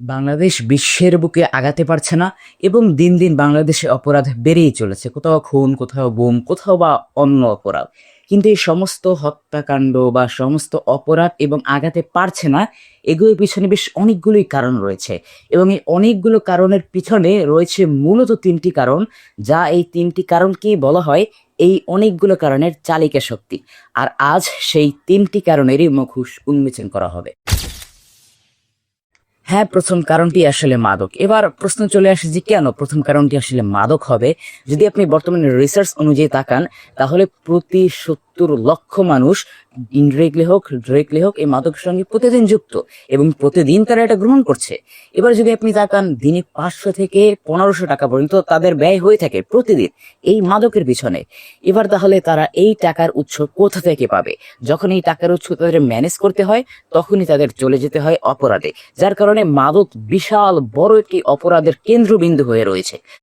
বাংলাদেশ বিশ্বের বুকে আগাতে পারছে না এবং দিন দিন বাংলাদেশে অপরাধ বেড়েই চলেছে। কোথাও খুন, কোথাও গুম, কোথাও বা অন্য অপরাধ। কিন্তু এই সমস্ত হত্যাকাণ্ড বা সমস্ত অপরাধ এবং আগাতে পারছে না, এগুলোর পিছনে বেশ অনেকগুলোই কারণ রয়েছে। এবং এই অনেকগুলো কারণের পিছনে রয়েছে মূলত ৩টি কারণ, যা এই ৩টি কারণকেই বলা হয় এই অনেকগুলো কারণের চালিকা শক্তি। আর আজ সেই ৩টি কারণেরই মুখোশ উন্মোচন করা হবে। হ্যাঁ, প্রথম কারণটি আসলে মাদক। এবার প্রশ্ন চলে আসে যে কেন প্রথম কারণটি আসলে মাদক হবে? যদি আপনি বর্তমানে রিসার্চ অনুযায়ী তাকান, তাহলে প্রতি ৭০ লক্ষ মানুষ ইনডিরেক্টলি হোক ডিরেক্টলি হোক এই মাদকের সঙ্গে প্রতিদিন যুক্ত এবং প্রতিদিন তারা এটা গ্রহণ করছে। এবার যদি আপনি তাকান, দিনে ৫০০ থেকে ১৫০০ টাকা পর্যন্ত তাদের ব্যয় হয়ে থাকে প্রতিদিন এই মাদকের পিছনে। এবার তাহলে তারা এই টাকার উৎস কোথা থেকে পাবে? যখন এই টাকার উৎস তাদের ম্যানেজ করতে হয়, তখনই তাদের চলে যেতে হয় অপরাধে, যার কারণে মাদক বিশাল বড় একটি অপরাধের কেন্দ্রবিন্দু হয়ে রয়েছে।